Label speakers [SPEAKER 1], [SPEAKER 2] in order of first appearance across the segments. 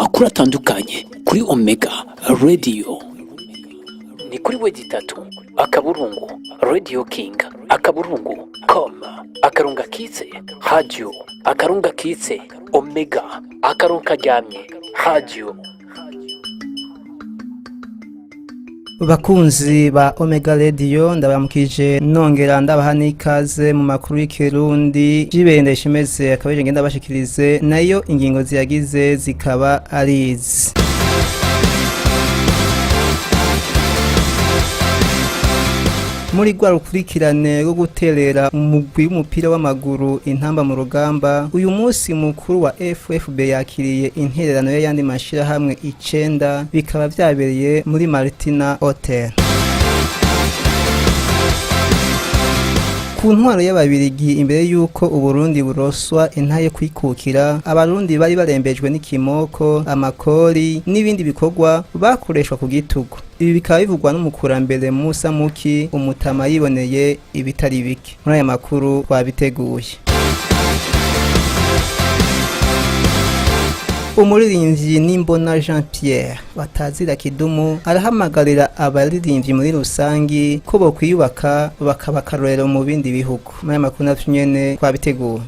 [SPEAKER 1] amakuru atandukanye kuri Omega Radio. Ni kuri wedi 3 akaburungu Radio King akaburungu com akarunga kitse radio akarunga kitse Omega akarunga ryamye radio.
[SPEAKER 2] Bakunzi ba Omega Radio ndabamukije nongera ndabaha n'ikaze mu makuru y'ikirundi jibende shimeze akabeje ngenda bashikirize nayo ingingo ziyagize zikaba arizi. Muri gwa rukurikirane rwo guterera umugwi w'umupira w'amaguru intamba mu rugamba, uyu munsi mukuru wa FFB yakiriye intererano y'ayandi mashira hamwe 9 bikaba vyabereye muri Martina Hotel. Ku ntwaro y'ababirigi imbere yuko Uburundi buroswa intaye kwikukira, abarundi bari barembejwe n'Ikimoko, Amakuru n'ibindi bikorwa bakoreshwa ku gitugu. Ibi bikaba bivugwa n'umukurambere Musa Muki, umutama yiboneye ibitari bike. Muri aya makuru twabiteguye. Umuririmbyi Nimbona Jean Pierre batazira kidumu arahamagarira abaririmbyi muri rusangi ko bo kwiyubaka bakabakarorero mu bindi bihugu. Muri aya makuru nyene twabiteguye.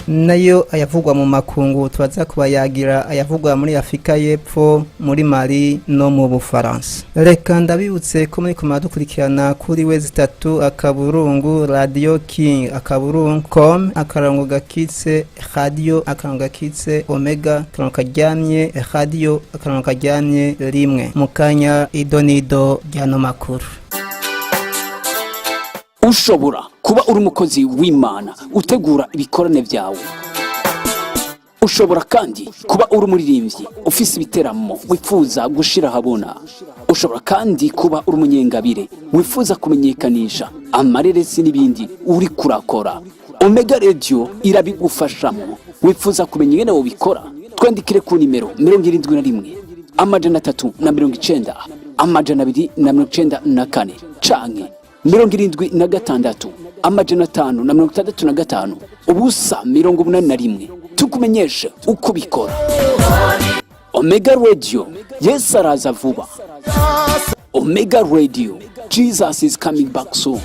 [SPEAKER 2] Nayo ayavugwa mu makungu twaza kubayagira ayavugwa muri Afrika y'Epfo, muri Mali no mu Bufaransa. Reka ndabibutse ko muri kumara dukurikirana kuri wezi 3 akaburungu Radio King akaburungu.com akarango gakitse radio akarango gakitse Omega akarango kajyamye radio akarango kajyamye rimwe mukanya idonido ryano makuru.
[SPEAKER 1] Ushobora kuba uri umukozi w'Imana utegura ibikorane byawe. Ushobora kandi kuba uri umuririmbyi ufise ibiteramo wifuza gushira habona. Ushobora kandi kuba uri umunyengabire wifuza kumenyekanisha amareresi n'ibindi uri kurakora. Omega Radio irabigufashamo. Wifuza kumenya ingene wobikora? Twandikire ku nimero 71 390 294 canke 76 565 ubusa 81 tukumenyeshe uko bikora. Omega Radio, yes araza vuba. Omega Radio, Jesus is coming back soon.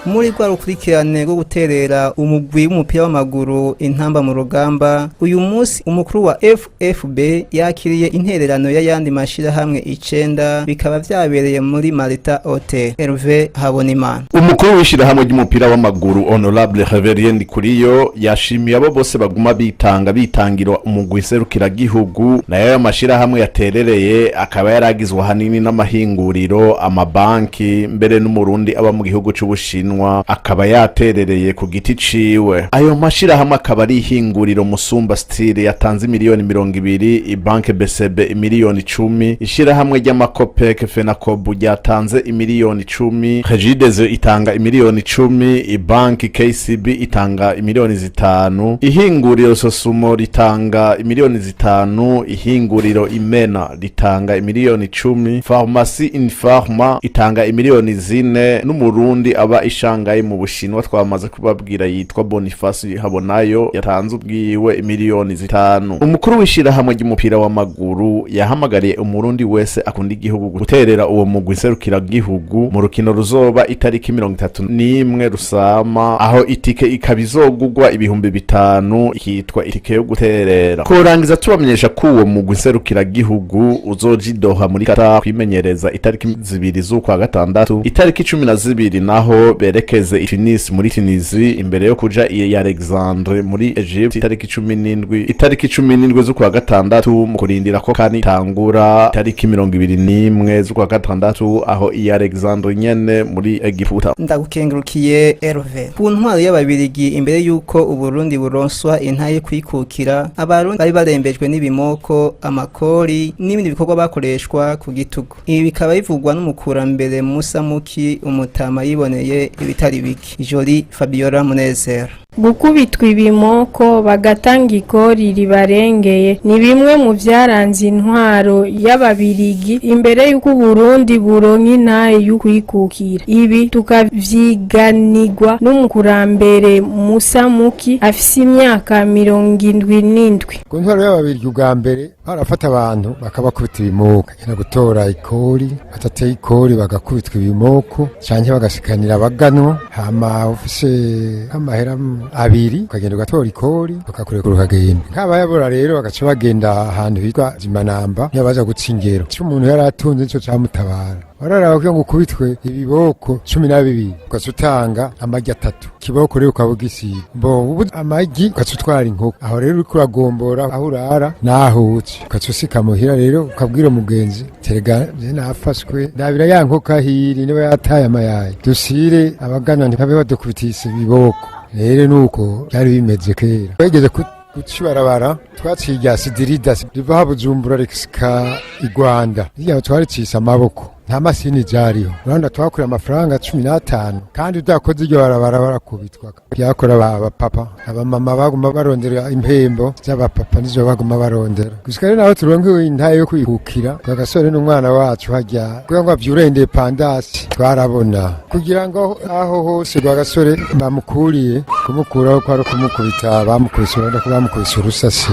[SPEAKER 2] Muri gwa rukurikirane rwo guterera umugwi w'umupira w'amaguru intamba mu rugamba, uyu munsi umukuru wa FFB yakiriye intererano y'ayandi mashira hamwe 9 bikaba vyabereye muri Marita Hotel. Hervé Habonimana,
[SPEAKER 3] umukuru w'ishira hamwe ry'umupira w'amaguru Honorable Reverend Kuriyo yashimiye abo bose baguma bitangira umugwi serukira gihugu nayo mashira hamwe yaterereye akaba yaragizwe hanini n'amahinguriro, amabanki mbere n'umurundi aba mu gihugu c'Ubushinwa akaba yaterereye ku giti ciwe. Ayo mashira hamwe akaba ari ihinguriro Musumba Style yatanze miliyoni 20, ibanke BCB miliyoni 10, ishira hamwe ry'amakopek Fenacob yatanze miliyoni 10, Regideze itanga miliyoni 10, ibanki KCB itanga miliyoni 5, ihinguriro Sosumo ritanga miliyoni 5, ihinguriro Imena ritanga miliyoni 10, Pharmacie Infarma itanga miliyoni 4, n'umurundi aba Shanghai mu Bushinwa twamaze kubabwira yitwa Boniface Habonayo yatanze ubwiwe miliyoni 5. Umukuru w'ishira hamwe ry'umupira w'amaguru yahamagariye umurundi wese akunda igihugu guterera uwo mugwi serukira gihugu mu rukino ruzoba itariki 31 Rusama, aho itike ikabizogugwa ibihumbi 5 ikitwa itike yo guterera. Kurangiza tubamenyesha ko uwo mugwi serukira gihugu uzojidoha muri Qatar kwimenyereza itariki 2 z'ukwa gatandatu, itariki 12 naho berekeze Tunis muri Tunisie imbere yo kuja i Alexandre muri Egypt itariki 17 z'ukwa gatandatu mu kurindira ko kandi tangura itariki 21 z'ukwa gatandatu aho i Alexandre nyene muri Egiputa.
[SPEAKER 2] Ndagukengurukiye Hervé. Ku ntwaro y'ababirigi imbere yuko Uburundi buronswa intaye kwikukira, abarundi bari barembejwe n'ibimoko, Amakuru n'ibindi bikorwa bakoreshwa ku gitugu. Ibi bikaba bivugwa n'umukurambere Musa Muki, umutama yiboneye ibitari biki. Joli Fabiola Munezero.
[SPEAKER 4] gukubitwa ibimoko bagatanga ikori ribarengeye ni bimwe mu byaranze intwaro y'ababirigi imbere y'uko Burundi buronka intahe y'ukwikukira. Ibi tukavyiganirwa n'umukurambere Musa Muki afise imyaka 77.
[SPEAKER 5] Ku ntwaro y'ababirigi ubwa mbere barafata abantu bakabakubita ibimoko, nyina gutora ikori, batateye ikori bagakubitwa ibimoko canke bagashikanira abaganwa, hama ufise amahera abiri ukagenda ugatora ikori bakakurekura ukagenda. Nk'abayabora rero bagaca bagenda ahantu hitwa Zimanamba niyo baza guca ingero. Ico umuntu yari atunze nico camutabara. Wararaba kugira ngo ukubitwe ibiboko 12 ugaca utanga amagi 3 kiboko rero ukabugisiga ubu amagi ugaca utwara inkoko. Aho rero uriko uragombora aho urara naho uci ugaca usika muhira rero ukabwira umugenzi terega nafashwe ndabira ya nkoko ahiri niba yataye amayaye dusire abagana ntibabe badukubitise ibiboko. Rero nuko byari bimeze kera bageze kucibarabara twaciye rya Sidirida riva ha Bujumbura rikisika i Rwanda riya twaricisa amaboko nta masini jariho uranda twakura amafaranga 15 kandi udakoze iryo barabara barakubitwa byakora abapapa abamama baguma barondera impembo z'abapapa nizo baguma barondera gushika rero naho turonkewe intaye yo kwikukira bagasore n'umwana wacu hajya kugira ngo avyure independence twarabona kugira ngo aho hose bagasore bamukuriye kumukuraho kwaro kumukubita bamukubise bamukubise urusasi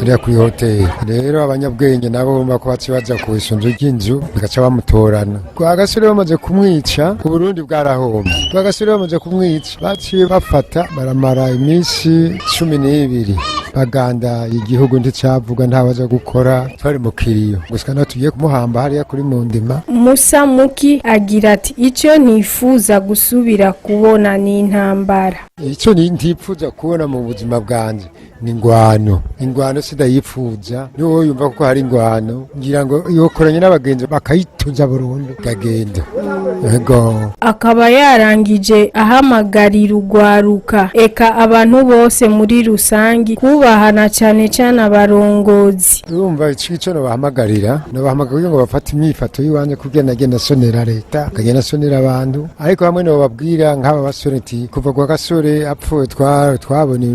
[SPEAKER 5] ariya kuri hotel. Rero abanyabwenge nabo bako bacibaza ku isunzu ry'inzu bigaca bamutorana kwa gasore bamaze kumwica u Burundi bwarahomba. Kwa gasore bamaze kumwica baciye bafata baramara iminsi 12 baganda igihugu ndicavuga ntabaza gukora twari mu kiriyo gushika no tugiye kumuhamba hariya kuri mu ndima.
[SPEAKER 4] Musa Muki agira ati icyo ntifuza gusubira kubona ni intambara.
[SPEAKER 5] Icyo ntifuza kubona mu buzima bwanje ni ingwano sidayifuza niwo yumva ko hari ingwano ngira ngo yokoranye n'abagenzi bakayitunza burundu gagenda. Ego
[SPEAKER 4] akaba yarangije ahamagarira urwaruka eka abantu bose muri rusangi kubahana cyane cyane abarongozi.
[SPEAKER 5] Urumva ico no bahamagarira ngo bafate imyifato yiwanje kugira nagenda sonera leta kagenda sonera abantu ariko hamwe no babwira nk'aba basore ati kuva kwa gasore apfuye twabona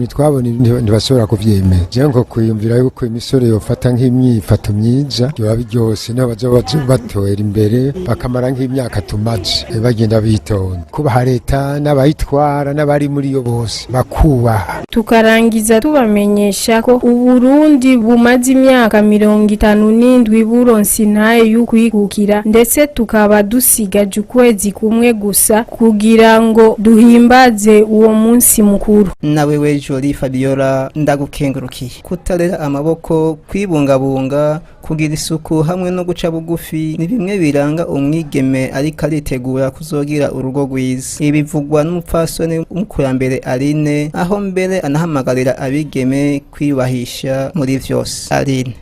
[SPEAKER 5] ntibasora kuvyemera. Je ngo kwiyumvira yuko imisore yofata nk'imyifato myiza yoba byose n'abaza batwera imbere bakamara nk'imyaka tumaze bagenda bitonda kubaha leta n'abayitwara n'abari muri yo bose bakubaha.
[SPEAKER 4] Tukarangiza tubamenyesha ko Uburundi bumaze imyaka 57 buronse intahe y'ukwikukira ndetse tukaba dusigaje ukwezi kumwe gusa kugira ngo duhimbaze uwo munsi mukuru.
[SPEAKER 2] Nawe we Jolie Fabiola ndagukengurukiye kutarera amaboko kwibungabunga kugira isuku hamwe no guca bugufi ni bimwe biranga umwigeme ariko aritegura kuzogira urugo rwiza. Ibivugwa n'umupfasoni w'umukurambere Aline aho mbere anahamagarira abigeme kwibahisha muri vyose. Aline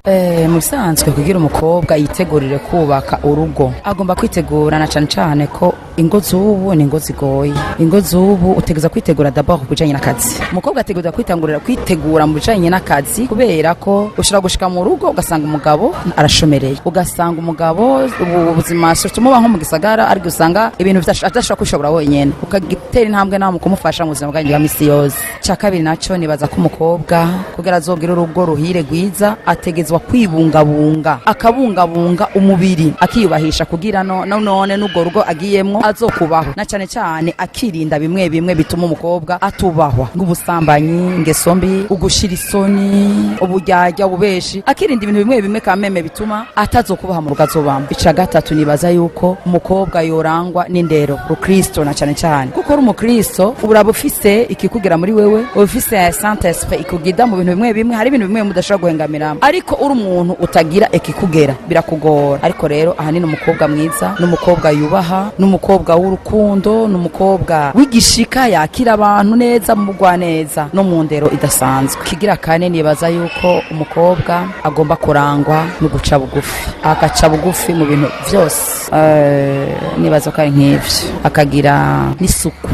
[SPEAKER 6] musanzwe kugira umukobwa yitegurire kubaka urugo agomba kwitegura na cane ko ingo z'ubu ni ingo zigoye. Ingo z'ubu utegeza kwitegura d'abord kubijanye n'akazi. Umukobwa ategeza kwitegura mu bijanye n'akazi kubera ko ushira gushika mu rugo ugasanga umugabo arashomereye ugasanga umugabo ubuzima surtumuba nko mu gisagara ari gusanga ibintu adashobora kwishobora wenyene ukagitera intambwe naho mukumufasha mu buzima bwanjye bwa misi yose. Ca kabiri naco nibaza ko umukobwa kugira azogira urugo ruhire rwiza ategezwa kwibungabunga akabungabunga umubiri akiyubahisha kugira none n'ubwo rugo agiyemwo azokubaho na cane akirinda bimwe bituma umukobwa atubahwa nk'ubusambanyi ingeso mbi ugushira isoni ubujyajya ububeshi akirinda ibintu bimwe kameme bituma atazokubaha mu rugo azobamo. Ica gatatu nibaza yuko umukobwa yorangwa n'indero Kristo na cane kuko uri umukristo uraba ufise ikikugira muri wewe ufise Saint Esprit ikugida mu bintu bimwe hari ibintu bimwe mudashobora guhengamira ariko uri umuntu utagira ikikugera birakugora. Ariko rero ahanini umukobwa mwiza n'umukobwa yubaha n'umukobwa w'urukundo n'umukobwa w'igishika yakira abantu neza mu bugwa neza no mu ndero idasanzwe. Kigira kane nibaza yuko umukobwa agomba kurangwa no guca bugufi agaca bugufi mu bintu byose nibaza ko ari nk'ivyo akagira n'isuku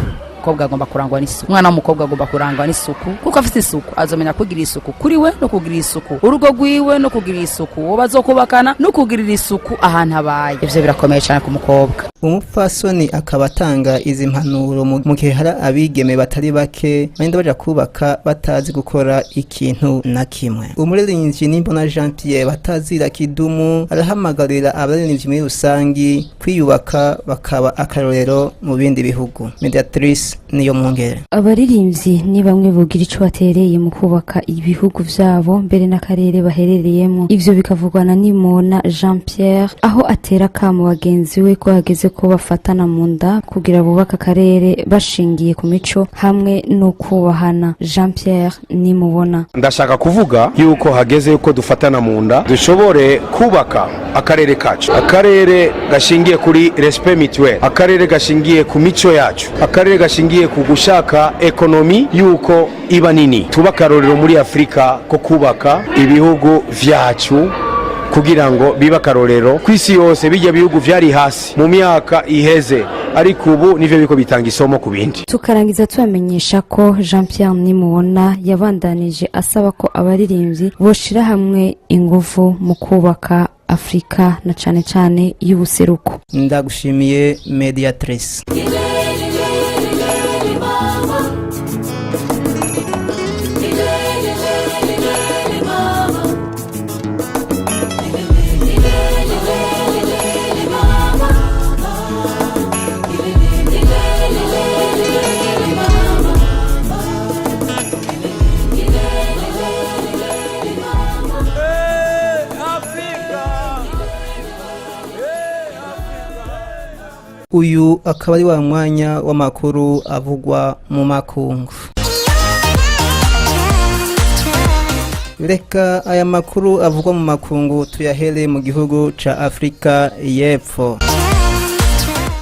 [SPEAKER 6] w'umukobwa agomba kurangwa n'isuku, umwana w'umukobwa agomba kurangwa n'isuku, kuko afite isuku azomenya kugira isuku kuri we no kugira isuku urugo rwiwe no kugira isuku uwo bazokubakana no kugirira isuku ahantu abaye. Ivyo birakomeye cyane ku mukobwa.
[SPEAKER 2] Umupfasoni akaba atanga izi mpanuro mu gihe hari abigeme batari bake bagenda baja kubaka batazi gukora ikintu na kimwe. Umuririmbyi Nimbona Jean Pierre Batazira Kidumu arahamagarira abaririmbyi muri rusangi kwiyubaka bakaba akarorero mu bindi bihugu. Mediatrice niyo mwongere.
[SPEAKER 7] Abaririmbyi ni bamwe bugira ico batereye mu kubaka ibihugu vyabo mbere n'akarere baherereyemo. Ivyo bikavugwa na Nimona Jean Pierre aho atera kamo bagenzi we ko hageze ko bafatana mu nda kugira bubaka akarere bashingiye ku mico hamwe no kubahana. Jean Pierre nimubona.
[SPEAKER 8] Ndashaka kuvuga yuko hageze yuko dufatana mu nda dushobore kubaka akarere kacu, akarere gashingiye kuri respect mutuel, akarere gashingiye ku mico yacu, akarere gashingiye ku gushaka ekonomi yuko iba nini. Tubaka akarorero muri Afrika ko kubaka ibihugu vyacu kugira ngo biba karorero kwisi yose. Bijya bihugu vyari hasi mu myaka iheze, ariko ubu nivyo biko bitanga isomo ku bindi.
[SPEAKER 7] Tukarangiza tubamenyesha ko Jean Pierre nimubona yabandanije asaba ko abaririmbyi boshira hamwe ingufu mu kubaka Afrika na cane cane y'ubuseruko.
[SPEAKER 2] Ndagushimiye Mediatrice. Uyu akaba ari wa mwanya w'amakuru avugwa mu makungu. Reka aya makuru avugwa mu makungu tuyahere mu gihugu ca Afrika y'Epfo.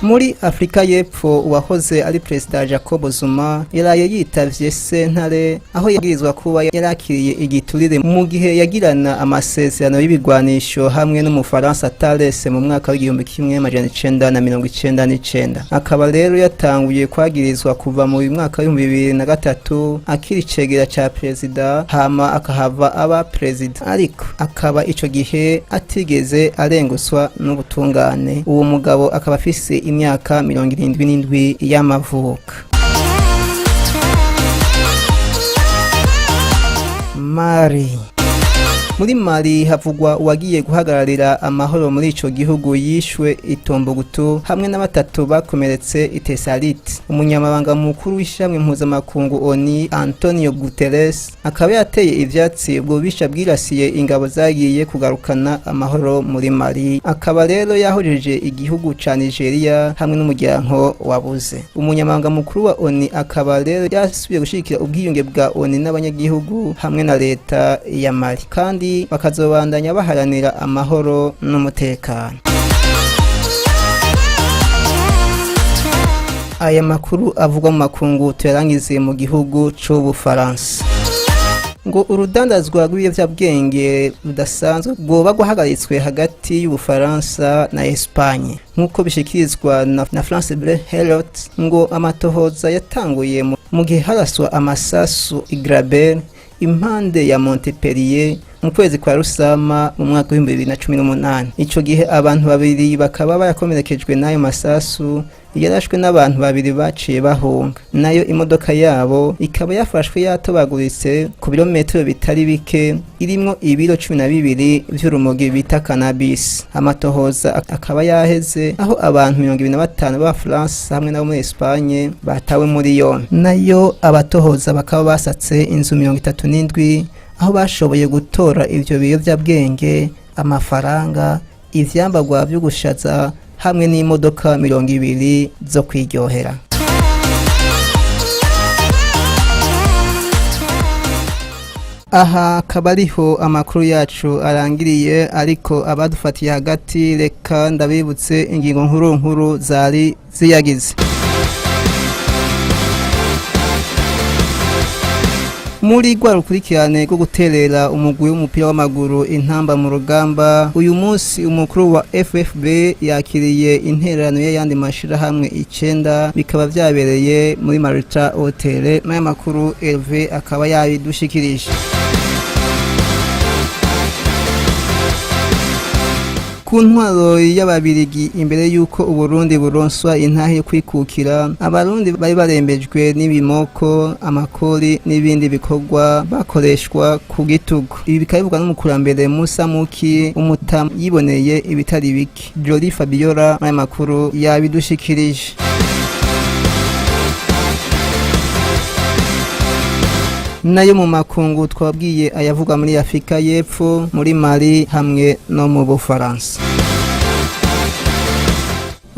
[SPEAKER 2] Muri Afrika y'Epfo uwahoze ari President Jacob Zuma yaraye yitavye sentare aho yagirizwa kuba yarakiriye igiturire mu gihe yagirana amasezerano y'ibigwanisho hamwe n'umufaransa Thales mu mwaka w'1999. Akaba rero yatanguye kwagirizwa kuva mu mwaka wa 2003 akiri cegera ca president hama akahava aba president, ariko akaba ico gihe atigeze arenguswa n'ubutungane. Uwo mugabo akaba afise imyaka 77 y'amavuka. Muri Mali havugwa uwagiye guhagararira amahoro muri ico gihugu yishwe Itombogutu hamwe na batatu bakomeretse Itesalite. Umunyamabanga mukuru w'ishamwe mpuzamakungu ONU Antonio Guterres akaba yateye ivyatsi ubwo bisha bwirasiye ingabo zagiye kugarukana amahoro muri Mali. Akaba rero yahojeje igihugu ca Nigeria hamwe n'umuryango wabuze. Umunyamabanga mukuru wa ONU akaba rero yasubiye gushikira ubwiyunge bwa ONU n'abanyagihugu hamwe na leta ya Mali, kandi bakazobandanya baharanira amahoro n'umutekano. Aya makuru avugwa mu makungu tuyarangize mu gihugu c'Ubufaransa. Ngo urudandazwa rw'ibiyovyabwenge rudasanzwe rwoba guhagaritswe hagati y'Ubufaransa na Espagne nkuko bishikirizwa na France Bleu Herald. Ngo amatohoza yatanguye mu gihe haraswa amasasu Igrabel impande ya Montpellier mu kwezi kwa Rusama mu mwaka wa 2018. Ico gihe abantu babiri bakaba barakomerekejwe nayo masasu yarashwe n'abantu babiri baciye bahunga, nayo imodoka yabo ikaba yafashwe yatobaguritse ku birometero bitari bike irimwo ibiro 12 vy'urumogi bita cannabis. Amatohoza akaba yaheze aho abantu 25 ba France hamwe n'abo muri Espagne batawe muri yombi, nayo abatohoza bakaba basatse inzu 37 aho bashoboye gutora ivyo biyovyabwenge, amafaranga, ivyambagwa byo gushaza hamwe n'imodoka 200 zo kwiryohera. Aha kabariho amakuru yacu arangiriye, ariko abadufatiye hagati reka ndabibutse ingingo nkuru zari ziyagize. muri rwa rukurikirane rwo guterera umugwi w'umupira w'amaguru intamba mu rugamba uyu munsi umukuru wa FFB yakiriye intererano y'ayandi mashirahamwe 9 bikaba vyabereye muri Marita Hotel n'aya makuru Hervé akaba yabidushikirije. Ku ntwaro y'ababirigi imbere y'uko Uburundi buronswa intahe yo kwikukira abarundi bari barembejwe n'ibimoko amakori n'ibindi bikorwa bakoreshwa ku gitugu. Ibi bikabivugwa n'umukurambere Musa Muki umutam yiboneye ibitari biki. Joli Fabiola n'aya makuru yabidushikirije. Nayo mu makungu twabwiye ayavuga muri Afrika y'Epfo muri Mali hamwe no mu Bufaransa.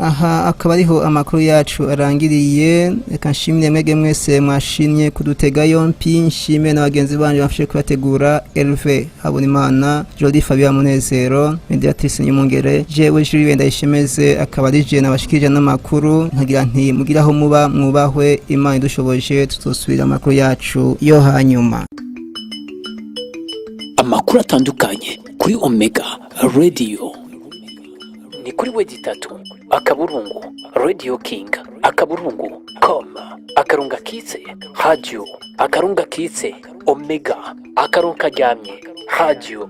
[SPEAKER 2] Aha akaba ariho amakuru yacu arangiriye. Reka nshimire mwege mwese mwashimye kudutega yompi, nshimire n'abagenzi banje bafashe kubategura Hervé Habonimana, Jody Fabien Munezero, Mediatrice Nyumungere, jewe Julie Ndayishemeze akaba ari je nabashikije n'amakuru. Ntagira nti mugiraho muba mwubahwe, Imana idushoboje tutosubira amakuru yacu yo hanyuma.
[SPEAKER 1] Amakuru atandukanye kuri Omega Radio ni kuri wedi3 akaburungu Radio King akaburungu.com akarunga kitse radio akarunga kitse Omega akarunga ryamye radio